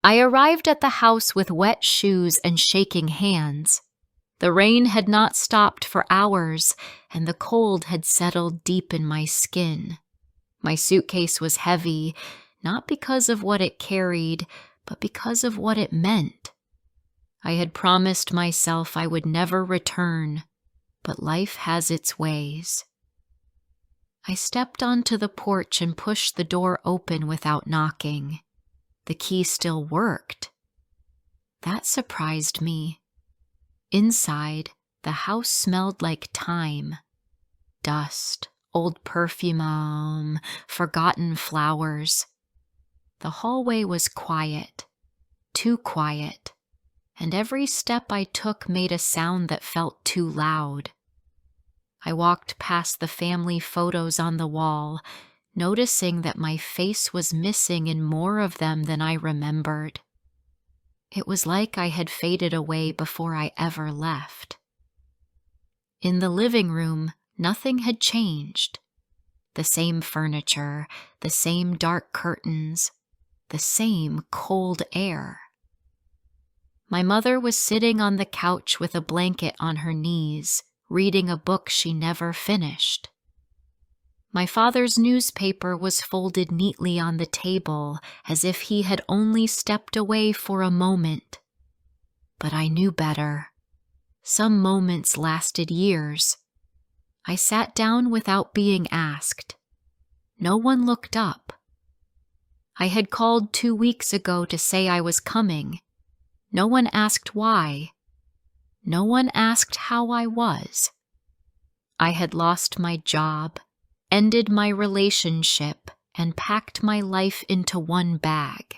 I arrived at the house with wet shoes and shaking hands. The rain had not stopped for hours, and the cold had settled deep in my skin. My suitcase was heavy, not because of what it carried, but because of what it meant. I had promised myself I would never return, but life has its ways. I stepped onto the porch and pushed the door open without knocking. The key still worked. That surprised me. Inside, the house smelled like time. Dust, old perfume, forgotten flowers. The hallway was quiet, too quiet, and every step I took made a sound that felt too loud. I walked past the family photos on the wall, noticing that my face was missing in more of them than I remembered. It was like I had faded away before I ever left. In the living room, nothing had changed. The same furniture, the same dark curtains, the same cold air. My mother was sitting on the couch with a blanket on her knees, reading a book she never finished. My father's newspaper was folded neatly on the table as if he had only stepped away for a moment. But I knew better. Some moments lasted years. I sat down without being asked. No one looked up. I had called 2 weeks ago to say I was coming. No one asked why. No one asked how I was. I had lost my job, ended my relationship, and packed my life into one bag.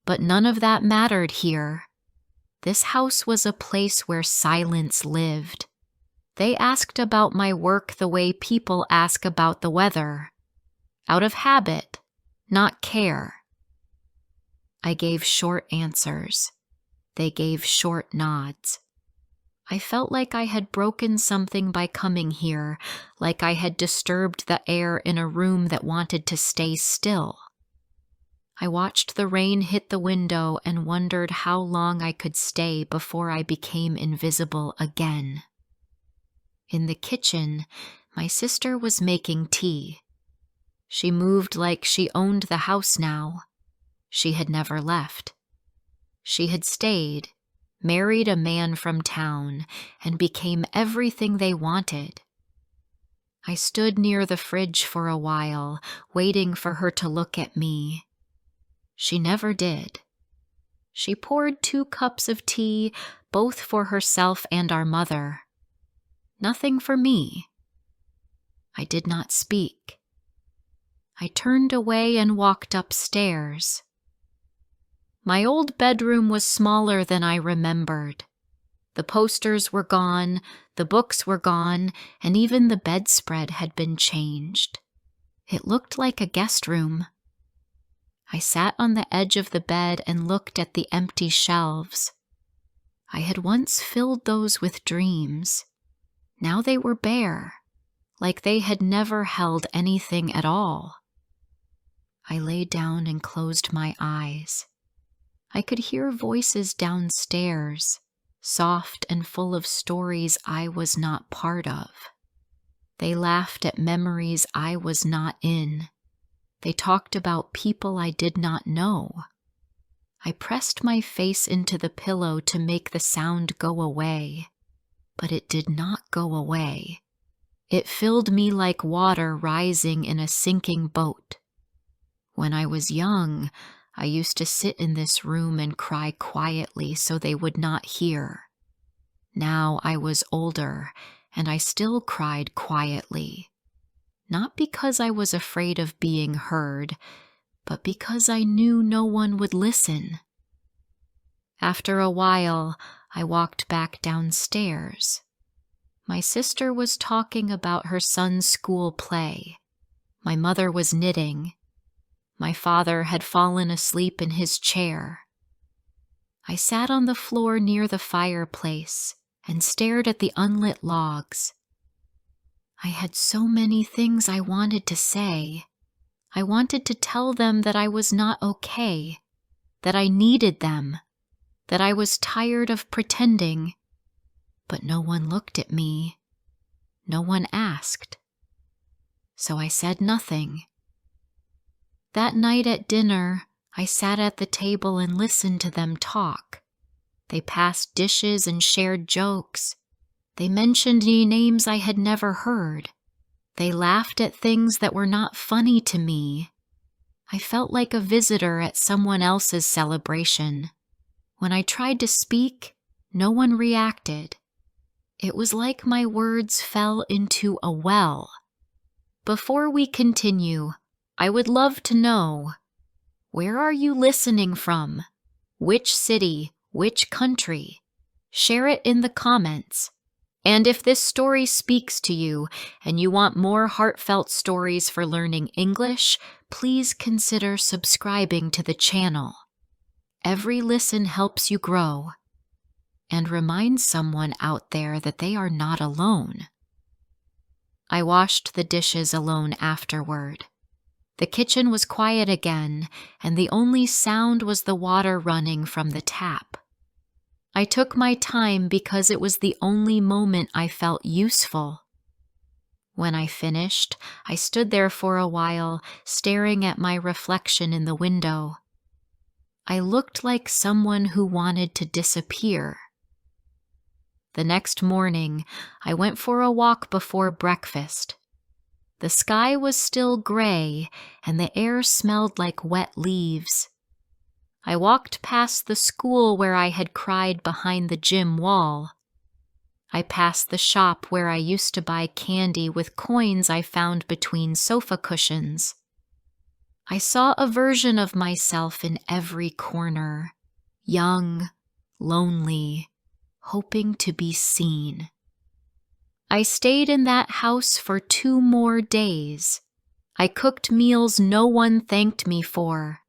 But none of that mattered here. This house was a place where silence lived. They asked about my work the way people ask about the weather. Out of habit, not care. I gave short answers. They gave short nods. I felt like I had broken something by coming here, like I had disturbed the air in a room that wanted to stay still. I watched the rain hit the window and wondered how long I could stay before I became invisible again. In the kitchen, my sister was making tea. She moved like she owned the house now. She had never left. She had stayed, married a man from town, and became everything they wanted. I stood near the fridge for a while, waiting for her to look at me. She never did. She poured 2 cups of tea, both for herself and our mother. Nothing for me. I did not speak. I turned away and walked upstairs. My old bedroom was smaller than I remembered. The posters were gone, the books were gone, and even the bedspread had been changed. It looked like a guest room. I sat on the edge of the bed and looked at the empty shelves. I had once filled those with dreams. Now they were bare, like they had never held anything at all. I lay down and closed my eyes. I could hear voices downstairs, soft and full of stories I was not part of. They laughed at memories I was not in. They talked about people I did not know. I pressed my face into the pillow to make the sound go away, but it did not go away. It filled me like water rising in a sinking boat. When I was young, I used to sit in this room and cry quietly so they would not hear. Now I was older, and I still cried quietly. Not because I was afraid of being heard, but because I knew no one would listen. After a while, I walked back downstairs. My sister was talking about her son's school play. My mother was knitting. My father had fallen asleep in his chair. I sat on the floor near the fireplace and stared at the unlit logs. I had so many things I wanted to say. I wanted to tell them that I was not okay, that I needed them, that I was tired of pretending. But no one looked at me. No one asked. So I said nothing. That night at dinner, I sat at the table and listened to them talk. They passed dishes and shared jokes. They mentioned names I had never heard. They laughed at things that were not funny to me. I felt like a visitor at someone else's celebration. When I tried to speak, no one reacted. It was like my words fell into a well. Before we continue, I would love to know, where are you listening from? Which city? Which country? Share it in the comments. And if this story speaks to you and you want more heartfelt stories for learning English, please consider subscribing to the channel. Every listen helps you grow and reminds someone out there that they are not alone. I washed the dishes alone afterward. The kitchen was quiet again, and the only sound was the water running from the tap. I took my time because it was the only moment I felt useful. When I finished, I stood there for a while, staring at my reflection in the window. I looked like someone who wanted to disappear. The next morning, I went for a walk before breakfast. The sky was still gray, and the air smelled like wet leaves. I walked past the school where I had cried behind the gym wall. I passed the shop where I used to buy candy with coins I found between sofa cushions. I saw a version of myself in every corner, young, lonely, hoping to be seen. I stayed in that house for 2 more days. I cooked meals no one thanked me for.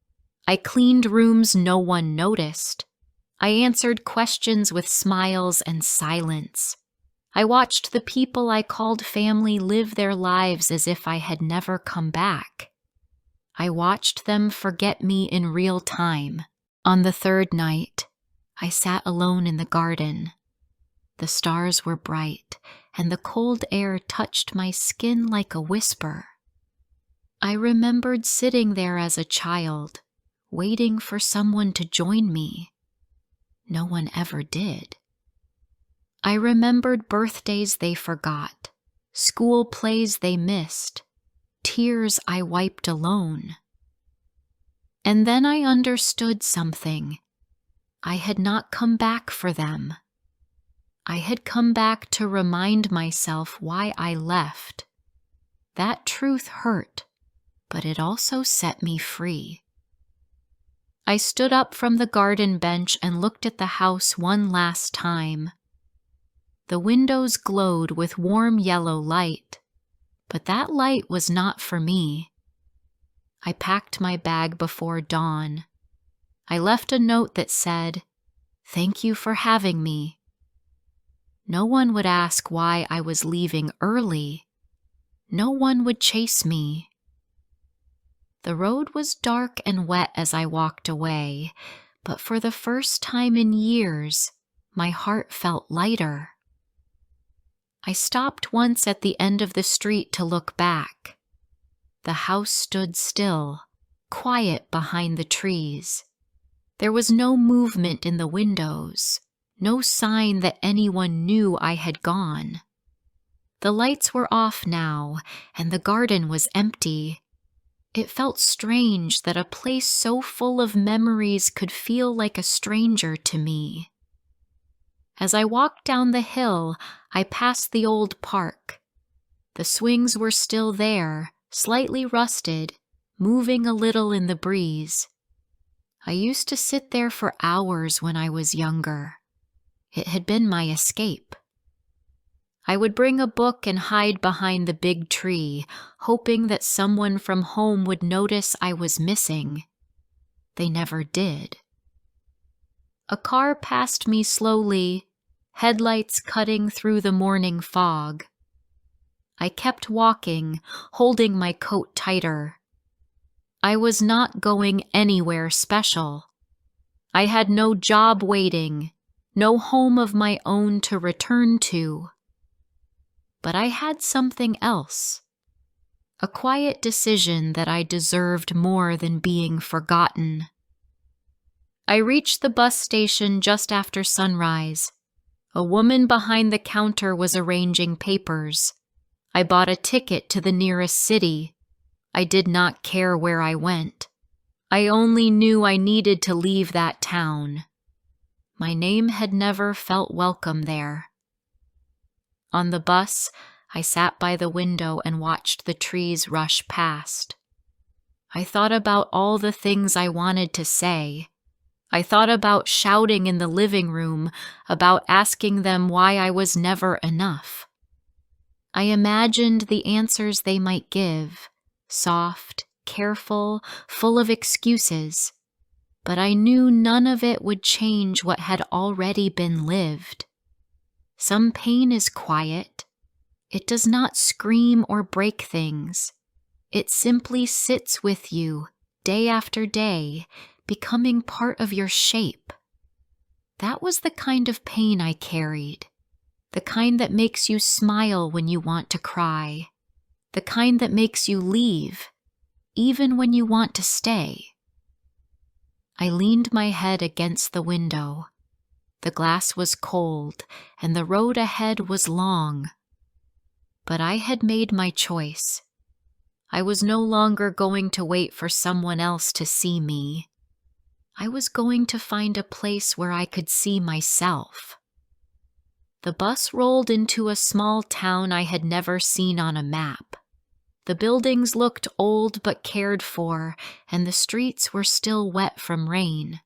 I cleaned rooms no one noticed. I answered questions with smiles and silence. I watched the people I called family live their lives as if I had never come back. I watched them forget me in real time. On the 3rd night, I sat alone in the garden. The stars were bright, and the cold air touched my skin like a whisper. I remembered sitting there as a child, waiting for someone to join me. No one ever did. I remembered birthdays they forgot, school plays they missed, tears I wiped alone. And then I understood something. I had not come back for them. I had come back to remind myself why I left. That truth hurt, but it also set me free. I stood up from the garden bench and looked at the house one last time. The windows glowed with warm yellow light, but that light was not for me. I packed my bag before dawn. I left a note that said, "Thank you for having me." No one would ask why I was leaving early. No one would chase me. The road was dark and wet as I walked away, but for the first time in years, my heart felt lighter. I stopped once at the end of the street to look back. The house stood still, quiet behind the trees. There was no movement in the windows, no sign that anyone knew I had gone. The lights were off now, and the garden was empty. It felt strange that a place so full of memories could feel like a stranger to me. As I walked down the hill, I passed the old park. The swings were still there, slightly rusted, moving a little in the breeze. I used to sit there for hours when I was younger. It had been my escape. I would bring a book and hide behind the big tree, hoping that someone from home would notice I was missing. They never did. A car passed me slowly, headlights cutting through the morning fog. I kept walking, holding my coat tighter. I was not going anywhere special. I had no job waiting, no home of my own to return to. But I had something else. A quiet decision that I deserved more than being forgotten. I reached the bus station just after sunrise. A woman behind the counter was arranging papers. I bought a ticket to the nearest city. I did not care where I went. I only knew I needed to leave that town. My name had never felt welcome there. On the bus, I sat by the window and watched the trees rush past. I thought about all the things I wanted to say. I thought about shouting in the living room, about asking them why I was never enough. I imagined the answers they might give, soft, careful, full of excuses, but I knew none of it would change what had already been lived. Some pain is quiet. It does not scream or break things. It simply sits with you, day after day, becoming part of your shape. That was the kind of pain I carried, the kind that makes you smile when you want to cry, the kind that makes you leave, even when you want to stay. I leaned my head against the window. The glass was cold, and the road ahead was long. But I had made my choice. I was no longer going to wait for someone else to see me. I was going to find a place where I could see myself. The bus rolled into a small town I had never seen on a map. The buildings looked old but cared for, and the streets were still wet from rain.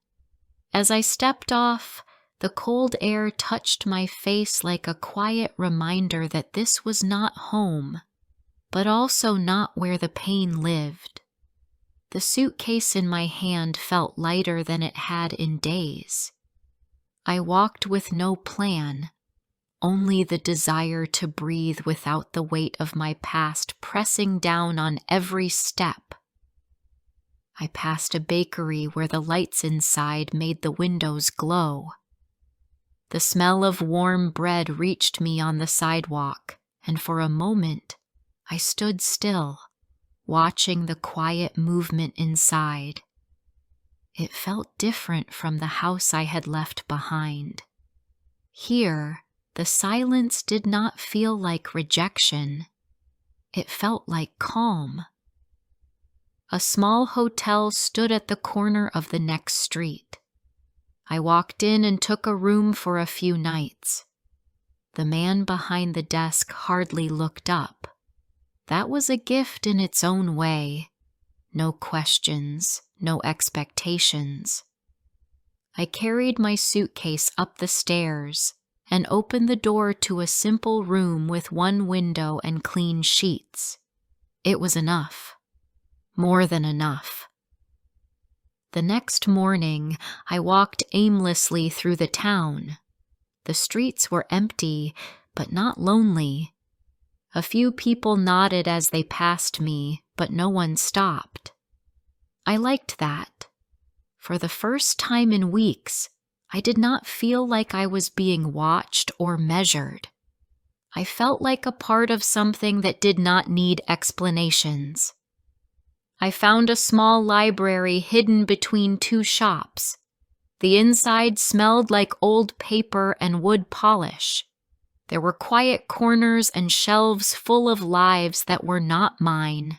As I stepped off, the cold air touched my face like a quiet reminder that this was not home, but also not where the pain lived. The suitcase in my hand felt lighter than it had in days. I walked with no plan, only the desire to breathe without the weight of my past pressing down on every step. I passed a bakery where the lights inside made the windows glow. The smell of warm bread reached me on the sidewalk, and for a moment, I stood still, watching the quiet movement inside. It felt different from the house I had left behind. Here, the silence did not feel like rejection. It felt like calm. A small hotel stood at the corner of the next street. I walked in and took a room for a few nights. The man behind the desk hardly looked up. That was a gift in its own way. No questions, no expectations. I carried my suitcase up the stairs and opened the door to a simple room with one window and clean sheets. It was enough. More than enough. The next morning, I walked aimlessly through the town. The streets were empty, but not lonely. A few people nodded as they passed me, but no one stopped. I liked that. For the first time in weeks, I did not feel like I was being watched or measured. I felt like a part of something that did not need explanations. I found a small library hidden between two shops. The inside smelled like old paper and wood polish. There were quiet corners and shelves full of lives that were not mine.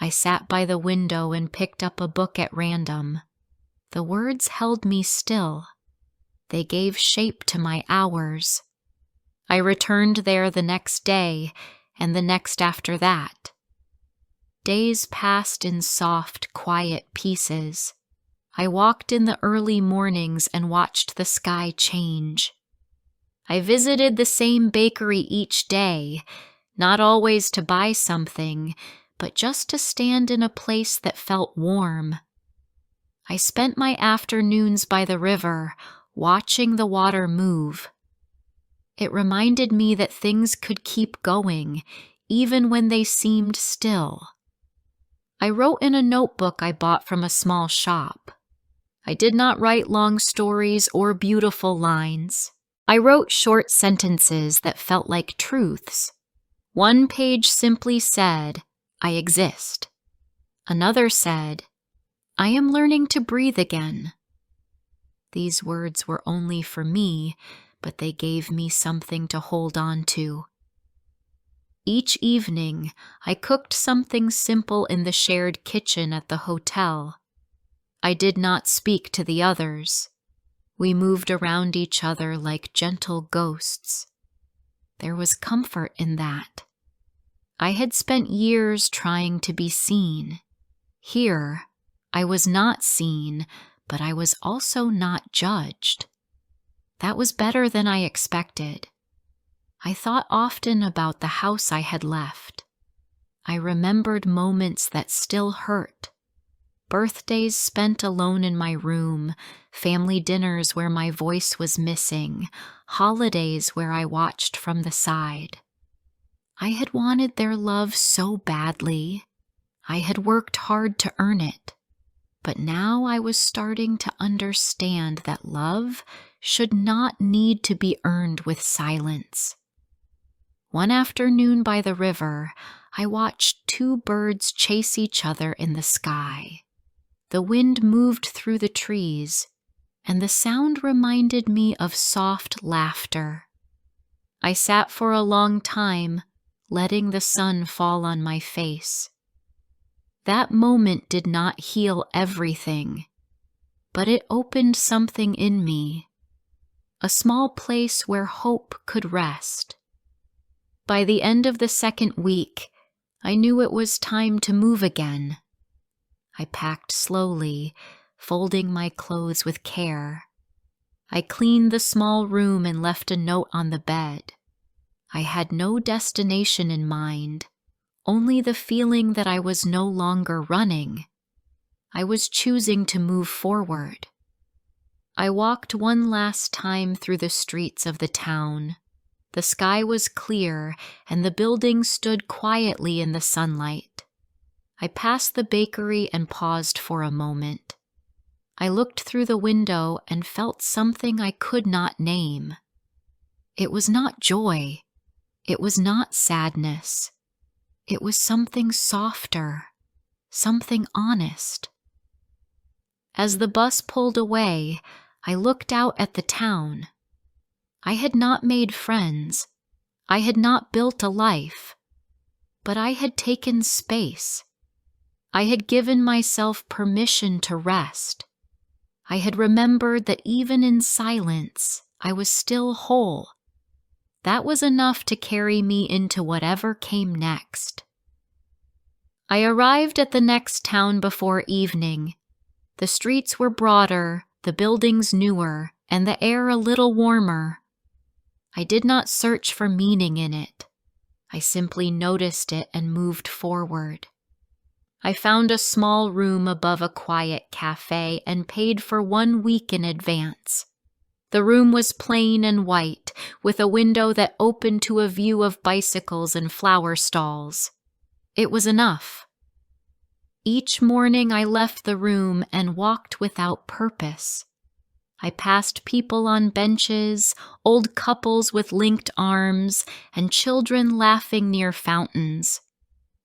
I sat by the window and picked up a book at random. The words held me still. They gave shape to my hours. I returned there the next day, and the next after that. Days passed in soft, quiet pieces. I walked in the early mornings and watched the sky change. I visited the same bakery each day, not always to buy something, but just to stand in a place that felt warm. I spent my afternoons by the river, watching the water move. It reminded me that things could keep going, even when they seemed still. I wrote in a notebook I bought from a small shop. I did not write long stories or beautiful lines. I wrote short sentences that felt like truths. One page simply said, "I exist." Another said, "I am learning to breathe again." These words were only for me, but they gave me something to hold on to. Each evening, I cooked something simple in the shared kitchen at the hotel. I did not speak to the others. We moved around each other like gentle ghosts. There was comfort in that. I had spent years trying to be seen. Here, I was not seen, but I was also not judged. That was better than I expected. I thought often about the house I had left. I remembered moments that still hurt. Birthdays spent alone in my room, family dinners where my voice was missing, holidays where I watched from the side. I had wanted their love so badly. I had worked hard to earn it. But now I was starting to understand that love should not need to be earned with silence. One afternoon by the river, I watched two birds chase each other in the sky. The wind moved through the trees, and the sound reminded me of soft laughter. I sat for a long time, letting the sun fall on my face. That moment did not heal everything, but it opened something in me, a small place where hope could rest. By the end of the second week, I knew it was time to move again. I packed slowly, folding my clothes with care. I cleaned the small room and left a note on the bed. I had no destination in mind, only the feeling that I was no longer running. I was choosing to move forward. I walked one last time through the streets of the town. The sky was clear, and the buildings stood quietly in the sunlight. I passed the bakery and paused for a moment. I looked through the window and felt something I could not name. It was not joy. It was not sadness. It was something softer, something honest. As the bus pulled away, I looked out at the town. I had not made friends. I had not built a life. But I had taken space. I had given myself permission to rest. I had remembered that even in silence, I was still whole. That was enough to carry me into whatever came next. I arrived at the next town before evening. The streets were broader, the buildings newer, and the air a little warmer. I did not search for meaning in it. I simply noticed it and moved forward. I found a small room above a quiet cafe and paid for 1 week in advance. The room was plain and white, with a window that opened to a view of bicycles and flower stalls. It was enough. Each morning I left the room and walked without purpose. I passed people on benches, old couples with linked arms, and children laughing near fountains.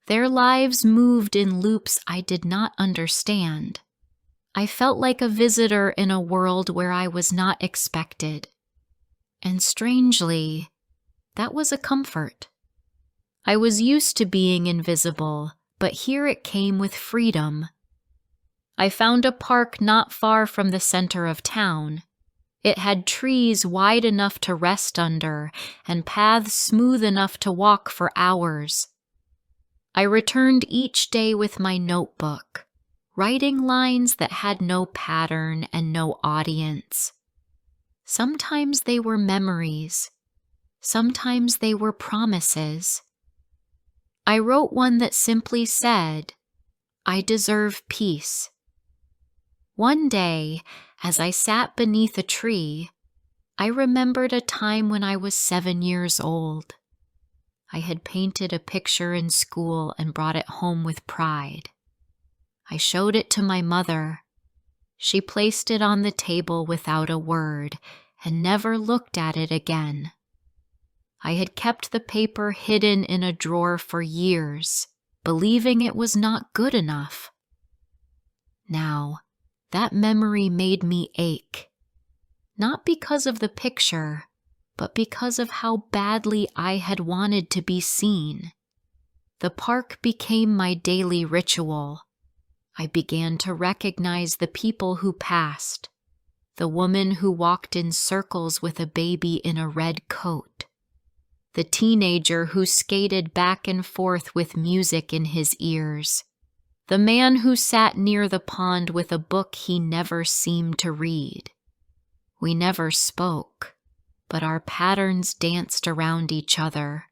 Their lives moved in loops I did not understand. I felt like a visitor in a world where I was not expected. And strangely, that was a comfort. I was used to being invisible, but here it came with freedom. I found a park not far from the center of town. It had trees wide enough to rest under and paths smooth enough to walk for hours. I returned each day with my notebook, writing lines that had no pattern and no audience. Sometimes they were memories. Sometimes they were promises. I wrote one that simply said, "I deserve peace." One day, as I sat beneath a tree, I remembered a time when I was 7 years old. I had painted a picture in school and brought it home with pride. I showed it to my mother. She placed it on the table without a word and never looked at it again. I had kept the paper hidden in a drawer for years, believing it was not good enough. Now, that memory made me ache, not because of the picture, but because of how badly I had wanted to be seen. The park became my daily ritual. I began to recognize the people who passed, the woman who walked in circles with a baby in a red coat, the teenager who skated back and forth with music in his ears, the man who sat near the pond with a book he never seemed to read. We never spoke, but our patterns danced around each other.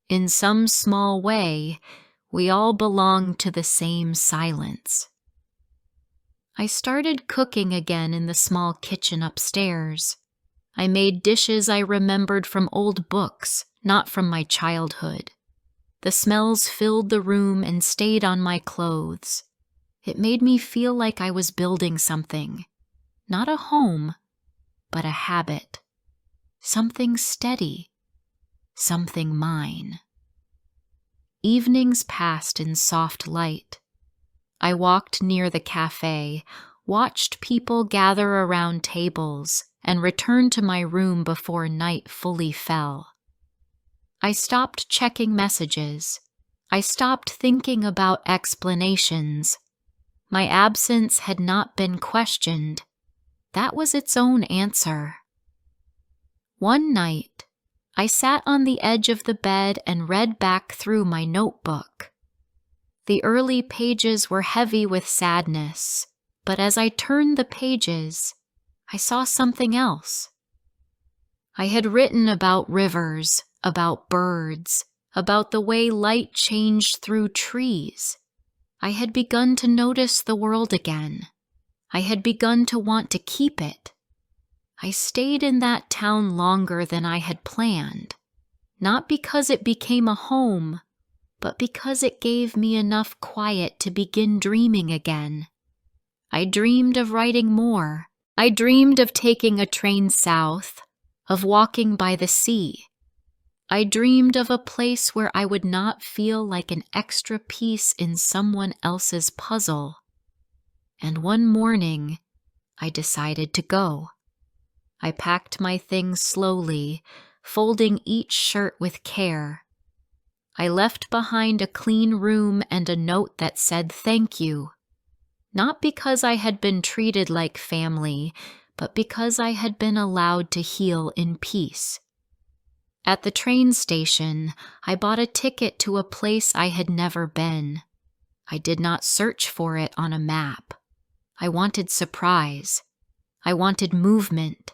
In some small way, we all belonged to the same silence. I started cooking again in the small kitchen upstairs. I made dishes I remembered from old books, not from my childhood. The smells filled the room and stayed on my clothes. It made me feel like I was building something, not a home, but a habit. Something steady, something mine. Evenings passed in soft light. I walked near the cafe, watched people gather around tables, and returned to my room before night fully fell. I stopped checking messages. I stopped thinking about explanations. My absence had not been questioned. That was its own answer. One night, I sat on the edge of the bed and read back through my notebook. The early pages were heavy with sadness, but as I turned the pages, I saw something else. I had written about rivers, about birds, about the way light changed through trees. I had begun to notice the world again. I had begun to want to keep it. I stayed in that town longer than I had planned, not because it became a home, but because it gave me enough quiet to begin dreaming again. I dreamed of writing more. I dreamed of taking a train south, of walking by the sea. I dreamed of a place where I would not feel like an extra piece in someone else's puzzle. And one morning, I decided to go. I packed my things slowly, folding each shirt with care. I left behind a clean room and a note that said thank you, not because I had been treated like family, but because I had been allowed to heal in peace. At the train station, I bought a ticket to a place I had never been. I did not search for it on a map. I wanted surprise. I wanted movement.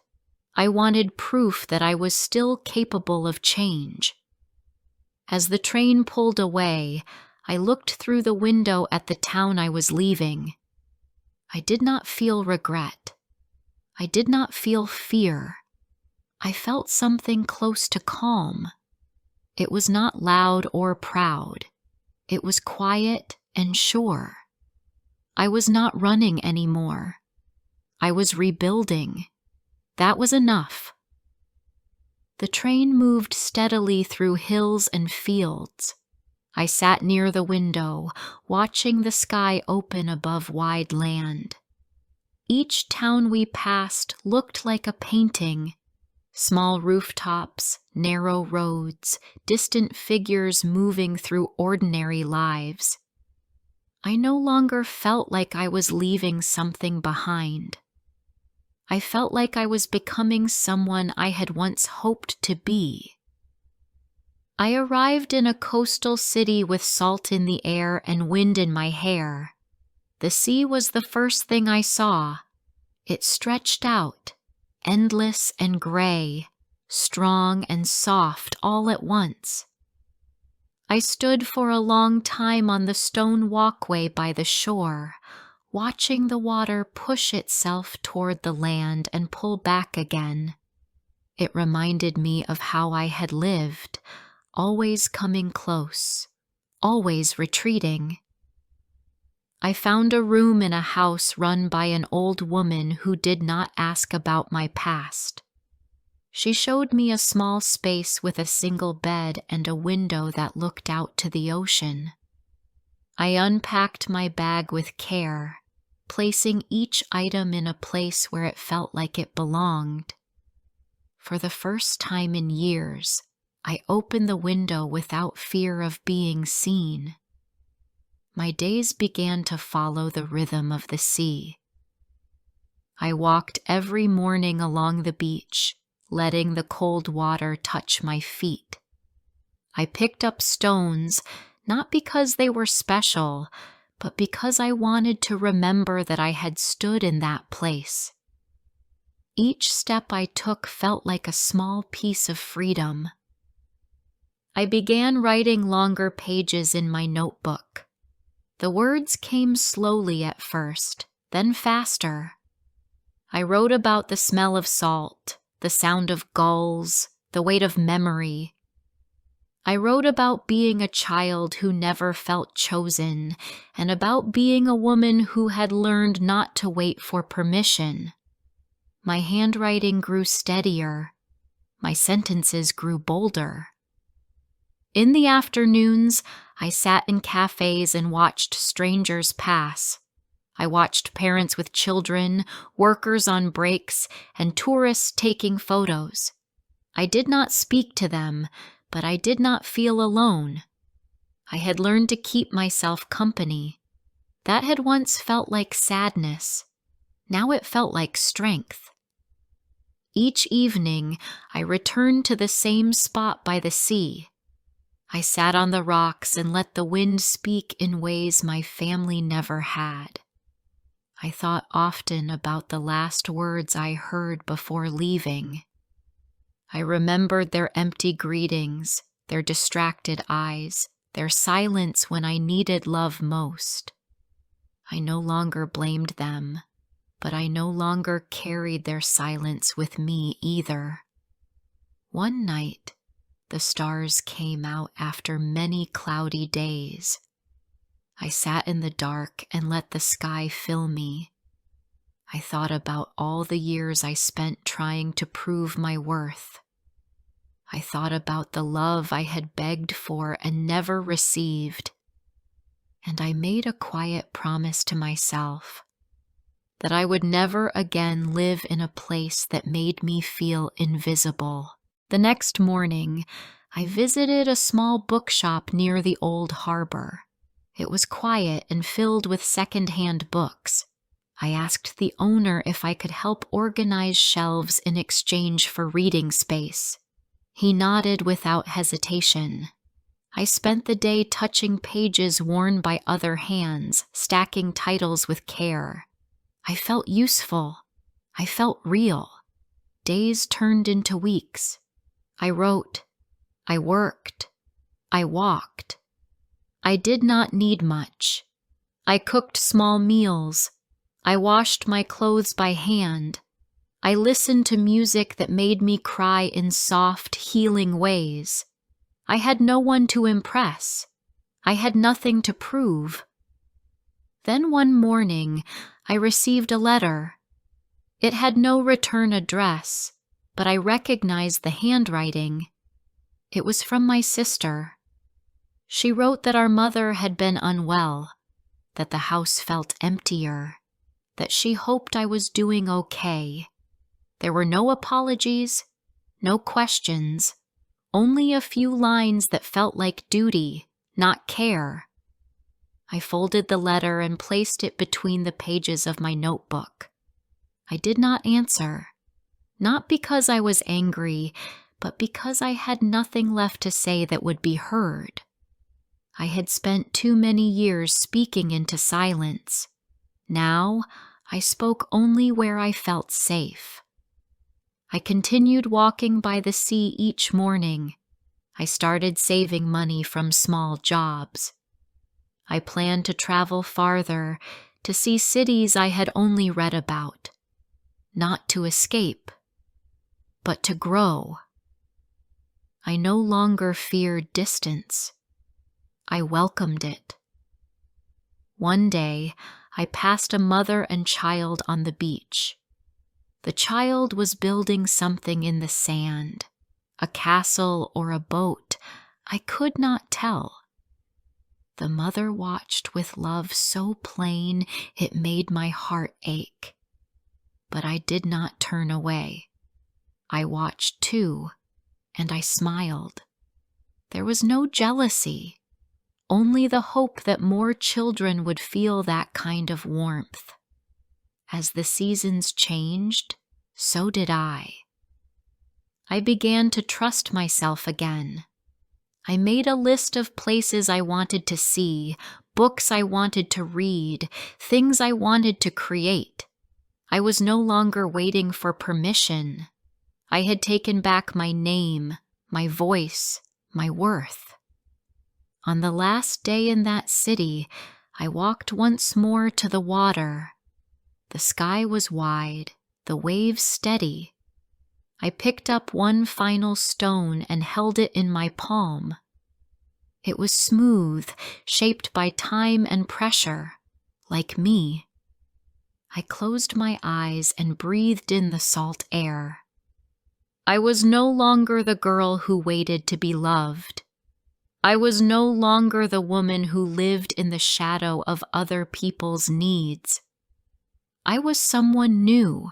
I wanted proof that I was still capable of change. As the train pulled away, I looked through the window at the town I was leaving. I did not feel regret. I did not feel fear. I felt something close to calm. It was not loud or proud. It was quiet and sure. I was not running anymore. I was rebuilding. That was enough. The train moved steadily through hills and fields. I sat near the window, watching the sky open above wide land. Each town we passed looked like a painting. Small rooftops, narrow roads, distant figures moving through ordinary lives. I no longer felt like I was leaving something behind. I felt like I was becoming someone I had once hoped to be. I arrived in a coastal city with salt in the air and wind in my hair. The sea was the first thing I saw. It stretched out, endless and gray, strong and soft all at once. I stood for a long time on the stone walkway by the shore, watching the water push itself toward the land and pull back again. It reminded me of how I had lived, always coming close, always retreating. I found a room in a house run by an old woman who did not ask about my past. She showed me a small space with a single bed and a window that looked out to the ocean. I unpacked my bag with care, placing each item in a place where it felt like it belonged. For the first time in years, I opened the window without fear of being seen. My days began to follow the rhythm of the sea. I walked every morning along the beach, letting the cold water touch my feet. I picked up stones, not because they were special, but because I wanted to remember that I had stood in that place. Each step I took felt like a small piece of freedom. I began writing longer pages in my notebook. The words came slowly at first, then faster. I wrote about the smell of salt, the sound of gulls, the weight of memory. I wrote about being a child who never felt chosen, and about being a woman who had learned not to wait for permission. My handwriting grew steadier. My sentences grew bolder. In the afternoons, I sat in cafes and watched strangers pass. I watched parents with children, workers on breaks, and tourists taking photos. I did not speak to them, but I did not feel alone. I had learned to keep myself company. That had once felt like sadness. Now it felt like strength. Each evening, I returned to the same spot by the sea. I sat on the rocks and let the wind speak in ways my family never had. I thought often about the last words I heard before leaving. I remembered their empty greetings, their distracted eyes, their silence when I needed love most. I no longer blamed them, but I no longer carried their silence with me either. One night, the stars came out after many cloudy days. I sat in the dark and let the sky fill me. I thought about all the years I spent trying to prove my worth. I thought about the love I had begged for and never received. And I made a quiet promise to myself that I would never again live in a place that made me feel invisible. The next morning, I visited a small bookshop near the old harbor. It was quiet and filled with second-hand books. I asked the owner if I could help organize shelves in exchange for reading space. He nodded without hesitation. I spent the day touching pages worn by other hands, stacking titles with care. I felt useful. I felt real. Days turned into weeks. I wrote. I worked. I walked. I did not need much. I cooked small meals. I washed my clothes by hand. I listened to music that made me cry in soft, healing ways. I had no one to impress. I had nothing to prove. Then one morning, I received a letter. It had no return address, but I recognized the handwriting. It was from my sister. She wrote that our mother had been unwell, that the house felt emptier, that she hoped I was doing okay. There were no apologies, no questions, only a few lines that felt like duty, not care. I folded the letter and placed it between the pages of my notebook. I did not answer, not because I was angry, but because I had nothing left to say that would be heard. I had spent too many years speaking into silence. Now, I spoke only where I felt safe. I continued walking by the sea each morning. I started saving money from small jobs. I planned to travel farther, to see cities I had only read about. Not to escape, but to grow. I no longer feared distance. I welcomed it. One day, I passed a mother and child on the beach. The child was building something in the sand, a castle or a boat. I could not tell. The mother watched with love so plain it made my heart ache. But I did not turn away. I watched too, and I smiled. There was no jealousy, only the hope that more children would feel that kind of warmth. As the seasons changed, so did I. I began to trust myself again. I made a list of places I wanted to see, books I wanted to read, things I wanted to create. I was no longer waiting for permission. I had taken back my name, my voice, my worth. On the last day in that city, I walked once more to the water. The sky was wide, the waves steady. I picked up one final stone and held it in my palm. It was smooth, shaped by time and pressure, like me. I closed my eyes and breathed in the salt air. I was no longer the girl who waited to be loved. I was no longer the woman who lived in the shadow of other people's needs. I was someone new,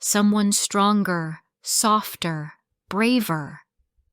someone stronger, softer, braver.